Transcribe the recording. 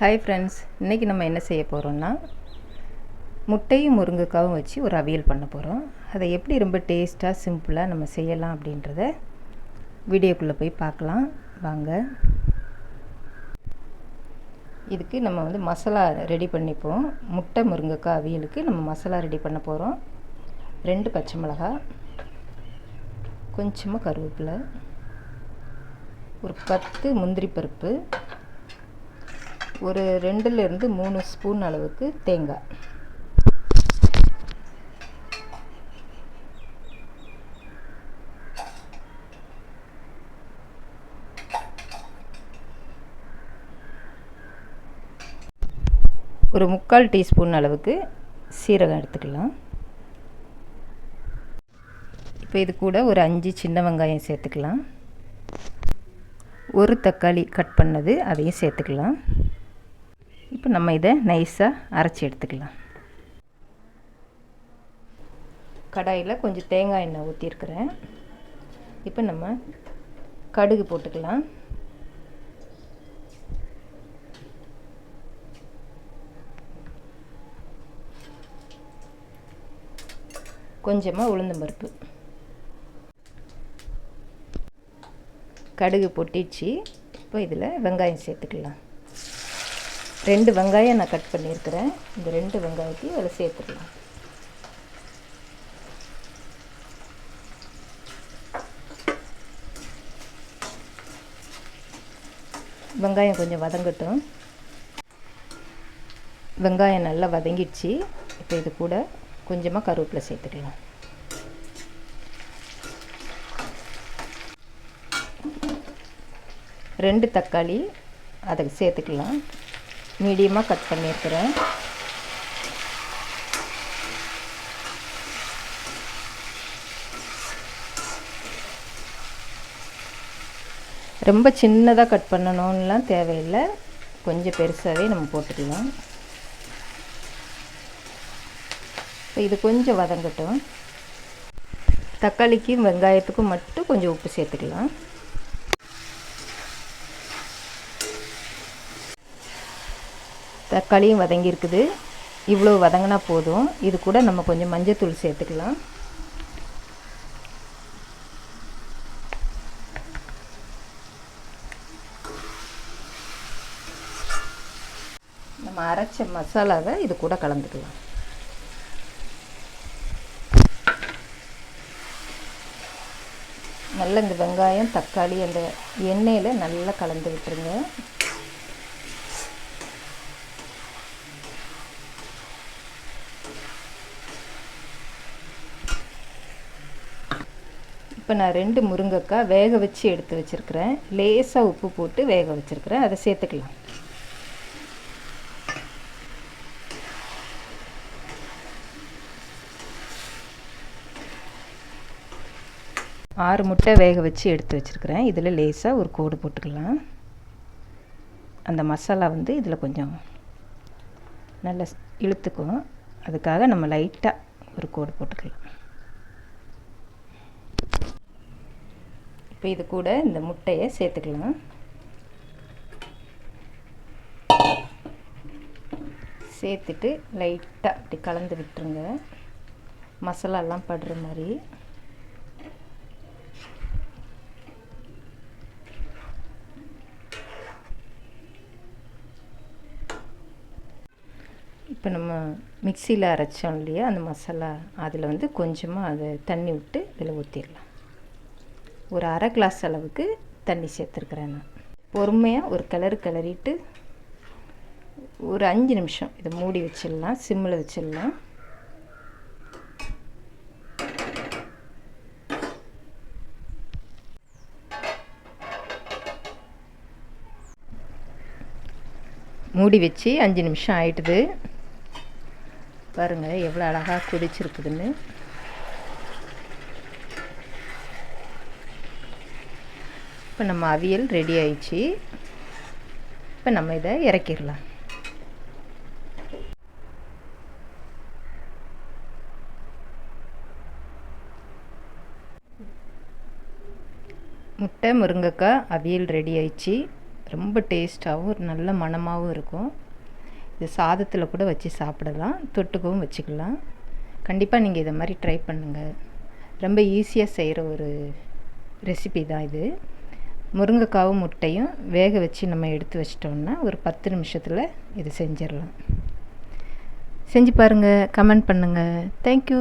Hi friends, இன்றைக்கி நம்ம என்ன செய்ய போகிறோம்னா முட்டையும் முருங்கைக்காவும் வச்சு ஒரு அவியல் பண்ண போகிறோம். அதை எப்படி ரொம்ப டேஸ்ட்டாக சிம்பிளாக நம்ம செய்யலாம் அப்படின்றத வீடியோக்குள்ளே போய் பார்க்கலாம் வாங்க. இதுக்கு நம்ம மசாலா ரெடி பண்ணிப்போம். முட்டை முருங்கைக்காய் அவியலுக்கு நம்ம மசாலா ரெடி பண்ண போகிறோம். 2 பச்சை மிளகாய், கொஞ்சமாக கருவேப்பிலை, ஒரு 10 முந்திரி பருப்பு, ஒரு 2லேருந்து 3 ஸ்பூன் அளவுக்கு தேங்காய், ஒரு 3/4 டீஸ்பூன் அளவுக்கு சீரகம் எடுத்துக்கலாம். இப்போ இது கூட ஒரு 5 சின்ன வெங்காயம் சேர்த்துக்கலாம். ஒரு தக்காளி கட் பண்ணது அதையும் சேர்த்துக்கலாம். இப்போ நம்ம இதை நைஸாக அரைச்சி எடுத்துக்கலாம். கடாயில் கொஞ்சம் தேங்காய் எண்ணெய் ஊற்றிருக்கிறேன். இப்போ நம்ம கடுகு போட்டுக்கலாம். கொஞ்சமாக உளுந்தம்பருப்பு. கடுகு பொட்டிச்சு. இப்போ இதில் வெங்காயம் சேர்த்துக்கலாம். 2 வெங்காயம் நான் கட் பண்ணியிருக்கிறேன். இந்த 2 வெங்காயத்தையும் அதில் சேர்த்துக்கலாம். வெங்காயம் கொஞ்சம் வதங்கட்டும். வெங்காயம் நல்லா வதங்கிடுச்சு. இப்போ இது கூட கொஞ்சமாக கருவேப்பிலை சேர்த்துக்கலாம். ரெண்டு தக்காளி அதை சேர்த்துக்கலாம். மீடியமாக கட் பண்ணியிருக்கிறேன். ரொம்ப சின்னதாக கட் பண்ணணும்லாம் தேவையில்லை, கொஞ்சம் பெருசாகவே நம்ம போட்டுக்கலாம். இப்போ இது கொஞ்சம் வதங்கட்டும். தக்காளிக்கும் வெங்காயத்துக்கும் மட்டும் கொஞ்சம் உப்பு சேர்த்துக்கலாம். தக்காளியும் வதங்கியிருக்குது. இவ்வளோ வதங்கினா போதும். இது கூட நம்ம கொஞ்சம் மஞ்சத்தூள் சேர்த்துக்கலாம். நம்ம அரைச்ச மசாலாவை இது கூட கலந்துக்கலாம். நல்லா இந்த வெங்காயம் தக்காளி அந்த எண்ணெயில் நல்லா கலந்து விட்டுருங்க. இப்போ நான் 2 முருங்கைக்காய் வேக வச்சு எடுத்து வச்சுருக்கிறேன். லேசாக உப்பு போட்டு வேக வச்சுருக்கிறேன். அதை சேர்த்துக்கலாம். ஆறு முட்டை வேக வச்சு எடுத்து வச்சுருக்கிறேன். இதில் லேசாக ஒரு கோடு போட்டுக்கலாம். அந்த மசாலா இதில் கொஞ்சம் நல்லா இழுத்துக்கும். அதுக்காக நம்ம லைட்டாக ஒரு கோடு போட்டுக்கலாம். இப்போ இது கூட இந்த முட்டையை சேர்த்துக்கலாம். சேர்த்துட்டு லைட்டாக அப்படி கலந்து விட்டுருங்க, மசாலாலாம் படுற மாதிரி. இப்போ நம்ம மிக்சியில் அரைச்சோம் இல்லையா அந்த மசாலா, அதில் கொஞ்சமாக அதை தண்ணி விட்டு இதில் ஊற்றிடலாம். ஒரு அரை கிளாஸ் அளவுக்கு தண்ணி சேர்த்துருக்குறேன் நான். பொறுமையாக ஒரு கிளறிட்டு ஒரு 5 நிமிஷம் இதை மூடி வச்சிடலாம். சிம்மில் வச்சிடலாம். மூடி வச்சு 5 நிமிஷம் ஆயிட்டுது. பாருங்கள் எவ்வளோ அழகாக கொதிச்சிருக்குதுன்னு. இப்போ நம்ம அவியல் ரெடி ஆயிடுச்சு. இப்போ நம்ம இதை இறக்கிடலாம். முட்டை முருங்கைக்காய் அவியல் ரெடி ஆயிடுச்சு. ரொம்ப டேஸ்ட்டாகவும் ஒரு நல்ல மணமாகவும் இருக்கும். இது சாதத்தில் கூட வச்சு சாப்பிடலாம், தொட்டுக்கவும் வச்சுக்கலாம். கண்டிப்பாக நீங்கள் இதை மாதிரி ட்ரை பண்ணுங்கள். ரொம்ப ஈஸியாக செய்கிற ஒரு ரெசிபி தான் இது. முருங்கைக்காவும் முட்டையும் வேக வச்சு நம்ம எடுத்து வச்சிட்டோம்னா ஒரு 10 நிமிஷத்தில் இது செஞ்சிடலாம். செஞ்சு பாருங்கள், கமெண்ட் பண்ணுங்கள். தேங்க்யூ.